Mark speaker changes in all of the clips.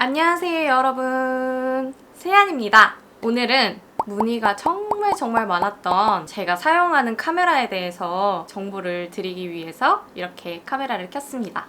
Speaker 1: 안녕하세요 여러분, 세안입니다. 오늘은 문의가 정말 많았던 제가 사용하는 카메라에 대해서 정보를 드리기 위해서 이렇게 카메라를 켰습니다.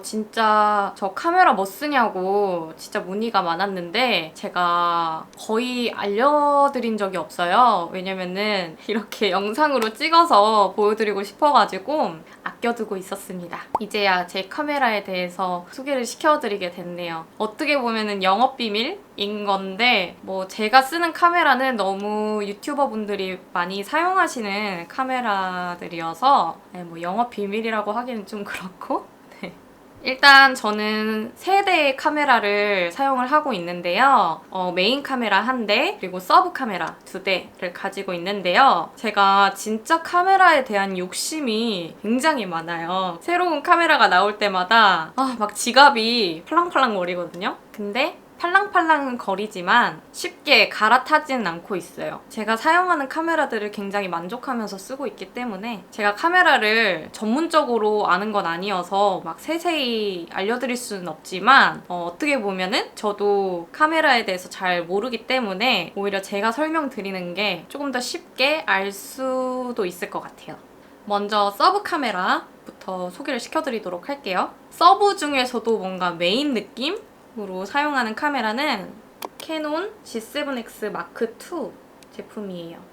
Speaker 1: 진짜 저 카메라 뭐 쓰냐고 진짜 문의가 많았는데 제가 거의 알려드린 적이 없어요. 왜냐면은 이렇게 영상으로 찍어서 보여드리고 싶어가지고 아껴두고 있었습니다. 이제야 제 카메라에 대해서 소개를 시켜드리게 됐네요. 어떻게 보면은 영업비밀인 건데 뭐 제가 쓰는 카메라는 너무 유튜버 분들이 많이 사용하시는 카메라들이어서 뭐 영업비밀이라고 하기는 좀 그렇고 일단 저는 세 대의 카메라를 사용을 하고 있는데요. 메인 카메라 한 대, 그리고 서브 카메라 두 대를 가지고 있는데요. 제가 진짜 카메라에 대한 욕심이 굉장히 많아요. 새로운 카메라가 나올 때마다 막 지갑이 팔랑팔랑 거리거든요. 근데 팔랑팔랑은 거리지만 쉽게 갈아타지는 않고 있어요. 제가 사용하는 카메라들을 굉장히 만족하면서 쓰고 있기 때문에 제가 카메라를 전문적으로 아는 건 아니어서 막 세세히 알려드릴 수는 없지만 어떻게 보면은 저도 카메라에 대해서 잘 모르기 때문에 오히려 제가 설명드리는 게 조금 더 쉽게 알 수도 있을 것 같아요. 먼저 서브 카메라부터 소개를 시켜드리도록 할게요. 서브 중에서도 뭔가 메인 느낌으로 사용하는 카메라는 캐논 G7X 마크 II 제품이에요.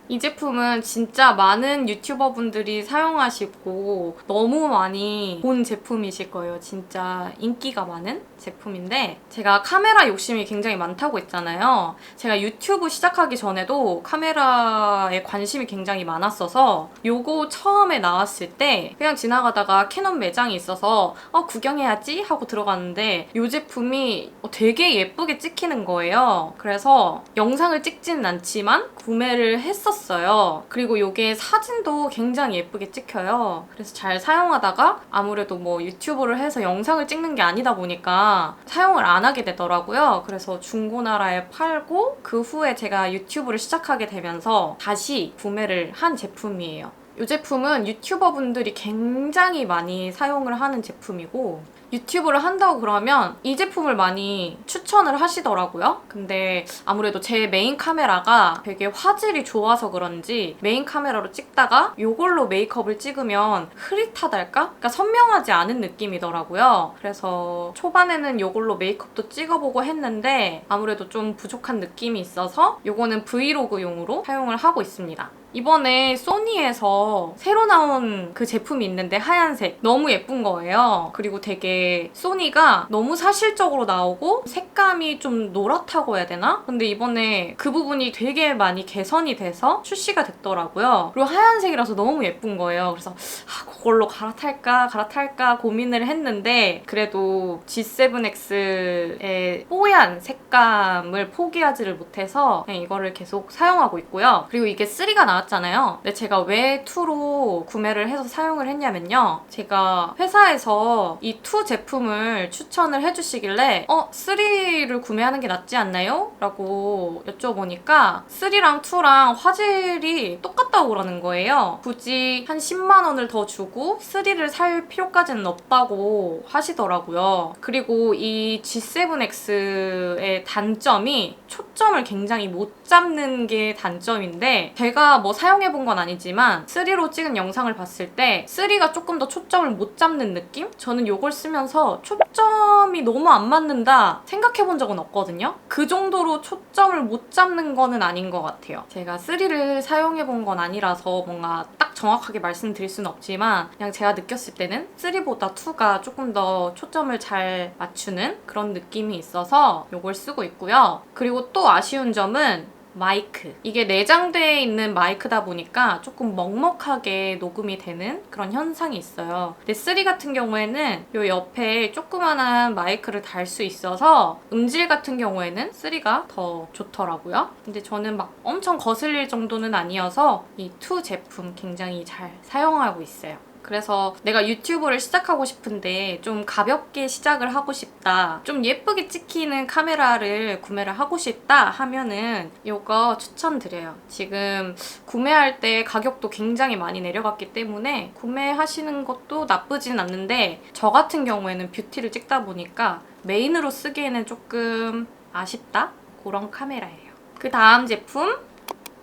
Speaker 1: 이 제품은 진짜 많은 유튜버 분들이 사용하시고 너무 많이 본 제품이실 거예요. 진짜 인기가 많은 제품인데 제가 카메라 욕심이 굉장히 많다고 했잖아요. 제가 유튜브 시작하기 전에도 카메라에 관심이 굉장히 많았어서 요거 처음에 나왔을 때 그냥 지나가다가 캐논 매장이 있어서 구경해야지 하고 들어갔는데 이 제품이 되게 예쁘게 찍히는 거예요. 그래서 영상을 찍지는 않지만 구매를 했었어요. 그리고 이게 사진도 굉장히 예쁘게 찍혀요. 그래서 잘 사용하다가 아무래도 뭐 유튜브를 해서 영상을 찍는 게 아니다 보니까 사용을 안 하게 되더라고요. 그래서 중고나라에 팔고 그 후에 제가 유튜브를 시작하게 되면서 다시 구매를 한 제품이에요. 이 제품은 유튜버 분들이 굉장히 많이 사용을 하는 제품이고 유튜브를 한다고 그러면 이 제품을 많이 추천을 하시더라고요. 근데 아무래도 제 메인 카메라가 되게 화질이 좋아서 그런지 메인 카메라로 찍다가 이걸로 메이크업을 찍으면 흐릿하달까? 그러니까 선명하지 않은 느낌이더라고요. 그래서 초반에는 이걸로 메이크업도 찍어보고 했는데 아무래도 좀 부족한 느낌이 있어서 이거는 브이로그용으로 사용을 하고 있습니다. 이번에 소니에서 새로 나온 그 제품이 있는데 하얀색 너무 예쁜 거예요. 그리고 되게 소니가 너무 사실적으로 나오고 색감이 좀 노랗다고 해야 되나? 근데 이번에 그 부분이 되게 많이 개선이 돼서 출시가 됐더라고요. 그리고 하얀색이라서 너무 예쁜 거예요. 그래서 그걸로 갈아탈까 고민을 했는데 그래도 G7X의 뽀얀 색감을 포기하지를 못해서 그냥 이거를 계속 사용하고 있고요. 그리고 이게 3가 나왔잖아요. 근데 제가 왜 2로 구매를 해서 사용을 했냐면요. 제가 회사에서 이 2 제품을 추천을 해주시길래 3를 구매하는 게 낫지 않나요? 라고 여쭤보니까 3랑 2랑 화질이 똑같다고 그러는 거예요. 굳이 한 10만 원을 더 주고 3를 살 필요까지는 없다고 하시더라고요. 그리고 이 G7X의 단점이 초점을 굉장히 못 잡는 게 단점인데 제가 뭐 사용해본 건 아니지만 3로 찍은 영상을 봤을 때 3가 조금 더 초점을 못 잡는 느낌? 저는 이걸 쓰면서 초점이 너무 안 맞는다 생각해본 적은 없거든요. 그 정도로 초점을 못 잡는 거는 아닌 것 같아요. 제가 3를 사용해본 건 아니라서 뭔가 딱 정확하게 말씀드릴 수는 없지만 그냥 제가 느꼈을 때는 3보다 2가 조금 더 초점을 잘 맞추는 그런 느낌이 있어서 이걸 쓰고 있고요. 그리고 또 아쉬운 점은 마이크. 이게 내장되어 있는 마이크다 보니까 조금 먹먹하게 녹음이 되는 그런 현상이 있어요. 근데 3 같은 경우에는 이 옆에 조그만한 마이크를 달 수 있어서 음질 같은 경우에는 3가 더 좋더라고요. 근데 저는 막 엄청 거슬릴 정도는 아니어서 이 2 제품 굉장히 잘 사용하고 있어요. 그래서 내가 유튜브를 시작하고 싶은데 좀 가볍게 시작을 하고 싶다, 좀 예쁘게 찍히는 카메라를 구매를 하고 싶다 하면은 이거 추천드려요. 지금 구매할 때 가격도 굉장히 많이 내려갔기 때문에 구매하시는 것도 나쁘진 않는데 저 같은 경우에는 뷰티를 찍다 보니까 메인으로 쓰기에는 조금 아쉽다? 그런 카메라예요. 그 다음 제품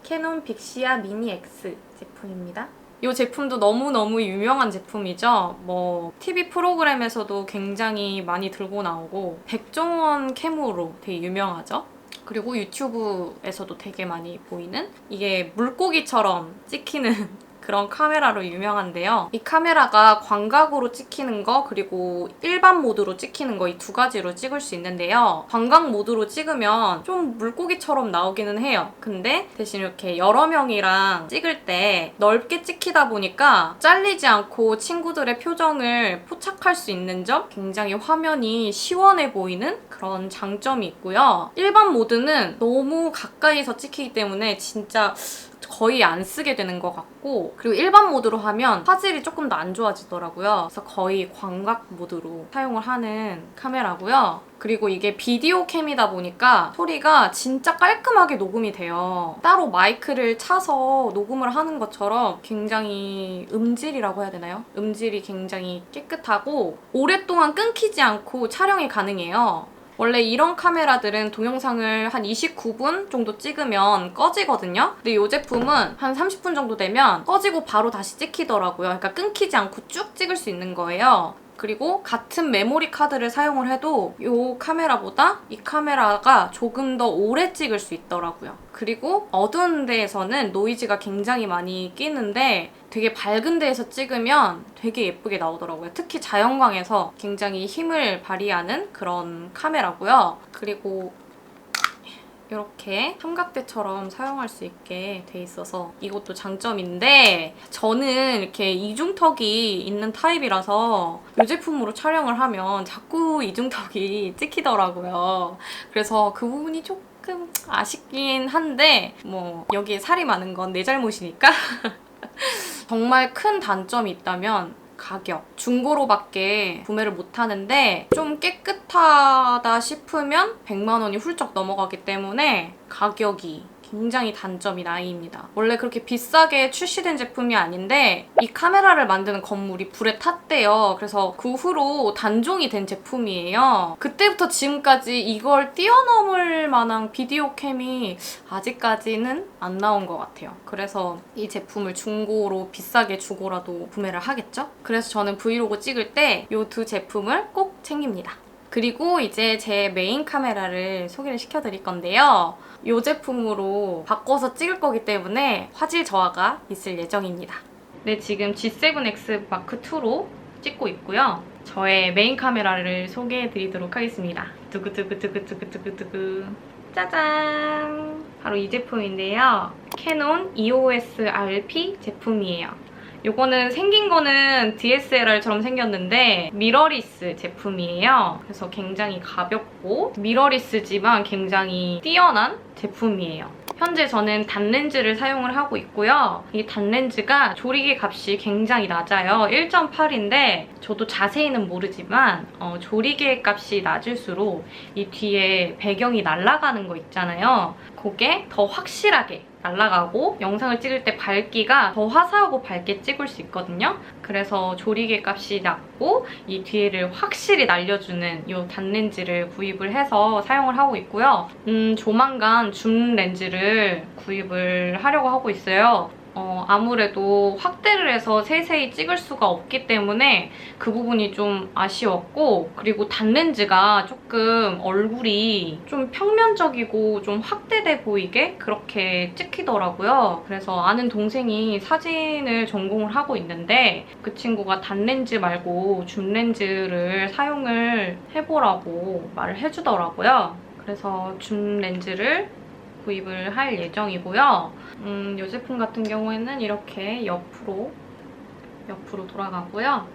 Speaker 1: 캐논 빅시아 미니 X 제품입니다. 이 제품도 너무너무 유명한 제품이죠. 뭐 TV 프로그램에서도 굉장히 많이 들고 나오고 백종원 캠으로 되게 유명하죠. 그리고 유튜브에서도 되게 많이 보이는 이게 물고기처럼 찍히는 그런 카메라로 유명한데요. 이 카메라가 광각으로 찍히는 거 그리고 일반 모드로 찍히는 거 이 두 가지로 찍을 수 있는데요. 광각 모드로 찍으면 좀 물고기처럼 나오기는 해요. 근데 대신 이렇게 여러 명이랑 찍을 때 넓게 찍히다 보니까 잘리지 않고 친구들의 표정을 포착할 수 있는 점, 굉장히 화면이 시원해 보이는 그런 장점이 있고요. 일반 모드는 너무 가까이서 찍히기 때문에 진짜 거의 안 쓰게 되는 것 같고, 그리고 일반 모드로 하면 화질이 조금 더 안 좋아지더라고요. 그래서 거의 광각 모드로 사용을 하는 카메라고요. 그리고 이게 비디오 캠이다 보니까 소리가 진짜 깔끔하게 녹음이 돼요. 따로 마이크를 차서 녹음을 하는 것처럼 굉장히 음질이라고 해야 되나요? 음질이 굉장히 깨끗하고 오랫동안 끊기지 않고 촬영이 가능해요. 원래 이런 카메라들은 동영상을 한 29분 정도 찍으면 꺼지거든요. 근데 이 제품은 한 30분 정도 되면 꺼지고 바로 다시 찍히더라고요. 그러니까 끊기지 않고 쭉 찍을 수 있는 거예요. 그리고 같은 메모리 카드를 사용을 해도 이 카메라보다 이 카메라가 조금 더 오래 찍을 수 있더라고요. 그리고 어두운 데에서는 노이즈가 굉장히 많이 끼는데 되게 밝은 데에서 찍으면 되게 예쁘게 나오더라고요. 특히 자연광에서 굉장히 힘을 발휘하는 그런 카메라고요. 그리고 이렇게 삼각대처럼 사용할 수 있게 돼 있어서 이것도 장점인데, 저는 이렇게 이중턱이 있는 타입이라서 이 제품으로 촬영을 하면 자꾸 이중턱이 찍히더라고요. 그래서 그 부분이 조금 아쉽긴 한데 뭐 여기에 살이 많은 건 내 잘못이니까 정말 큰 단점이 있다면 가격. 중고로밖에 구매를 못하는데 좀 깨끗하다 싶으면 100만 원이 훌쩍 넘어가기 때문에 가격이 굉장히 단점이 나이입니다. 원래 그렇게 비싸게 출시된 제품이 아닌데 이 카메라를 만드는 건물이 불에 탔대요. 그래서 그 후로 단종이 된 제품이에요. 그때부터 지금까지 이걸 뛰어넘을 만한 비디오 캠이 아직까지는 안 나온 것 같아요. 그래서 이 제품을 중고로 비싸게 주고라도 구매를 하겠죠? 그래서 저는 브이로그 찍을 때 이 두 제품을 꼭 챙깁니다. 그리고 이제 제 메인 카메라를 소개를 시켜드릴 건데요. 이 제품으로 바꿔서 찍을 거기 때문에 화질 저하가 있을 예정입니다. 네, 지금 G7X 마크2로 찍고 있고요. 저의 메인 카메라를 소개해드리도록 하겠습니다. 두구두구두구두구두구두구 짜잔! 바로 이 제품인데요. 캐논 EOS RP 제품이에요. 요거는 생긴 거는 DSLR처럼 생겼는데 미러리스 제품이에요. 그래서 굉장히 가볍고 미러리스지만 굉장히 뛰어난 제품이에요. 현재 저는 단렌즈를 사용을 하고 있고요. 이 단렌즈가 조리개 값이 굉장히 낮아요. 1.8인데 저도 자세히는 모르지만 조리개 값이 낮을수록 이 뒤에 배경이 날아가는 거 있잖아요. 그게 더 확실하게 날아가고 영상을 찍을 때 밝기가 더 화사하고 밝게 찍을 수 있거든요. 그래서 조리개 값이 낮고 이 뒤에를 확실히 날려주는 이 단렌즈를 구입을 해서 사용을 하고 있고요. 조만간 줌 렌즈를 구입을 하려고 하고 있어요. 아무래도 확대를 해서 세세히 찍을 수가 없기 때문에 그 부분이 좀 아쉬웠고, 그리고 단렌즈가 조금 얼굴이 좀 평면적이고 좀 확대돼 보이게 그렇게 찍히더라고요. 그래서 아는 동생이 사진을 전공을 하고 있는데 그 친구가 단렌즈 말고 줌렌즈를 사용을 해보라고 말을 해주더라고요. 그래서 줌렌즈를 구입을 할 예정이고요. 이 제품 같은 경우에는 이렇게 옆으로 돌아가고요.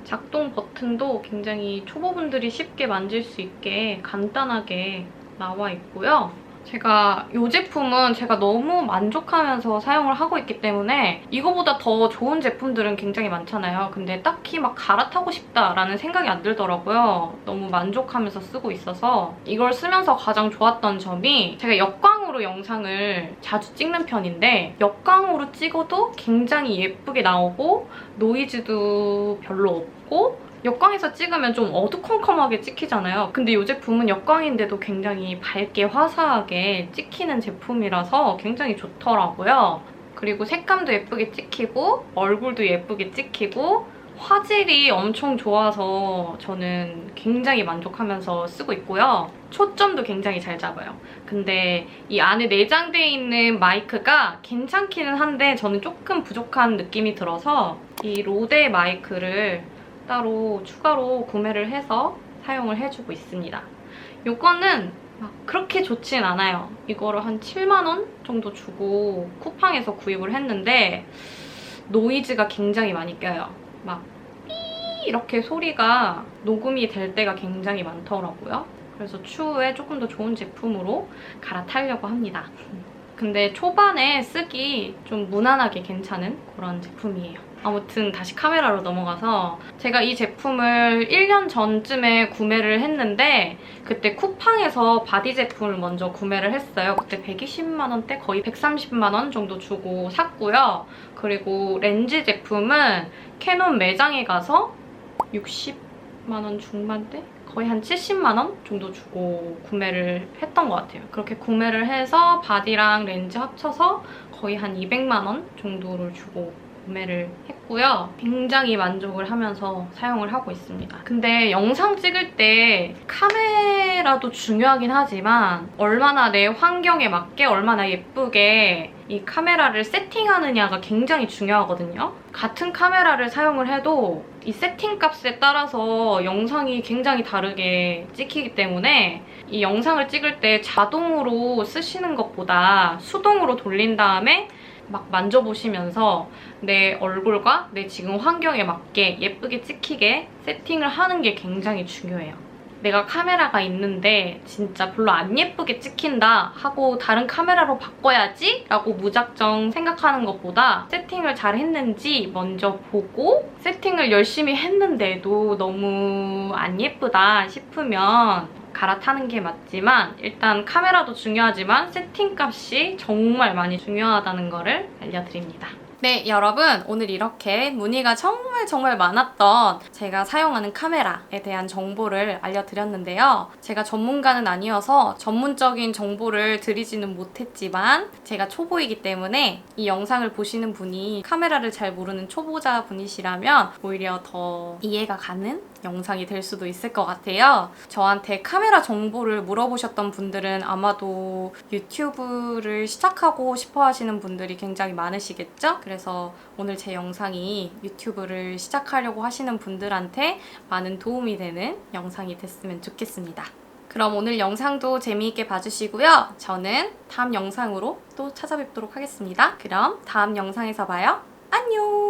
Speaker 1: 작동 버튼도 굉장히 초보분들이 쉽게 만질 수 있게 간단하게 나와 있고요. 제가 이 제품은 제가 너무 만족하면서 사용을 하고 있기 때문에 이거보다 더 좋은 제품들은 굉장히 많잖아요. 근데 딱히 막 갈아타고 싶다라는 생각이 안 들더라고요. 너무 만족하면서 쓰고 있어서. 이걸 쓰면서 가장 좋았던 점이 제가 역광으로 영상을 자주 찍는 편인데 역광으로 찍어도 굉장히 예쁘게 나오고 노이즈도 별로 없고 역광에서 찍으면 좀 어두컴컴하게 찍히잖아요. 근데 이 제품은 역광인데도 굉장히 밝게 화사하게 찍히는 제품이라서 굉장히 좋더라고요. 그리고 색감도 예쁘게 찍히고 얼굴도 예쁘게 찍히고 화질이 엄청 좋아서 저는 굉장히 만족하면서 쓰고 있고요. 초점도 굉장히 잘 잡아요. 근데 이 안에 내장되어 있는 마이크가 괜찮기는 한데 저는 조금 부족한 느낌이 들어서 이 로데 마이크를 따로 추가로 구매를 해서 사용을 해주고 있습니다. 요거는 막 그렇게 좋진 않아요. 이거를 한 7만 원 정도 주고 쿠팡에서 구입을 했는데 노이즈가 굉장히 많이 껴요. 막 삐 이렇게 소리가 녹음이 될 때가 굉장히 많더라고요. 그래서 추후에 조금 더 좋은 제품으로 갈아타려고 합니다. 근데 초반에 쓰기 좀 무난하게 괜찮은 그런 제품이에요. 아무튼 다시 카메라로 넘어가서 제가 이 제품을 1년 전쯤에 구매를 했는데 그때 쿠팡에서 바디 제품을 먼저 구매를 했어요. 그때 120만 원대 거의 130만 원 정도 주고 샀고요. 그리고 렌즈 제품은 캐논 매장에 가서 60만 원 중반대? 거의 한 70만 원 정도 주고 구매를 했던 것 같아요. 그렇게 구매를 해서 바디랑 렌즈 합쳐서 거의 한 200만 원 정도를 주고 구매를 했고요. 굉장히 만족을 하면서 사용을 하고 있습니다. 근데 영상 찍을 때 카메라도 중요하긴 하지만 얼마나 내 환경에 맞게 얼마나 예쁘게 이 카메라를 세팅하느냐가 굉장히 중요하거든요. 같은 카메라를 사용을 해도 이 세팅 값에 따라서 영상이 굉장히 다르게 찍히기 때문에 이 영상을 찍을 때 자동으로 쓰시는 것보다 수동으로 돌린 다음에 막 만져보시면서 내 얼굴과 내 지금 환경에 맞게 예쁘게 찍히게 세팅을 하는 게 굉장히 중요해요. 내가 카메라가 있는데 진짜 별로 안 예쁘게 찍힌다 하고 다른 카메라로 바꿔야지 라고 무작정 생각하는 것보다 세팅을 잘 했는지 먼저 보고 세팅을 열심히 했는데도 너무 안 예쁘다 싶으면 갈아타는 게 맞지만 일단 카메라도 중요하지만 세팅값이 정말 많이 중요하다는 거를 알려드립니다. 네, 여러분 오늘 이렇게 문의가 정말 많았던 제가 사용하는 카메라에 대한 정보를 알려드렸는데요. 제가 전문가는 아니어서 전문적인 정보를 드리지는 못했지만 제가 초보이기 때문에 이 영상을 보시는 분이 카메라를 잘 모르는 초보자 분이시라면 오히려 더 이해가 가는 영상이 될 수도 있을 것 같아요. 저한테 카메라 정보를 물어보셨던 분들은 아마도 유튜브를 시작하고 싶어 하시는 분들이 굉장히 많으시겠죠? 그래서 오늘 제 영상이 유튜브를 시작하려고 하시는 분들한테 많은 도움이 되는 영상이 됐으면 좋겠습니다. 그럼 오늘 영상도 재미있게 봐주시고요. 저는 다음 영상으로 또 찾아뵙도록 하겠습니다. 그럼 다음 영상에서 봐요. 안녕!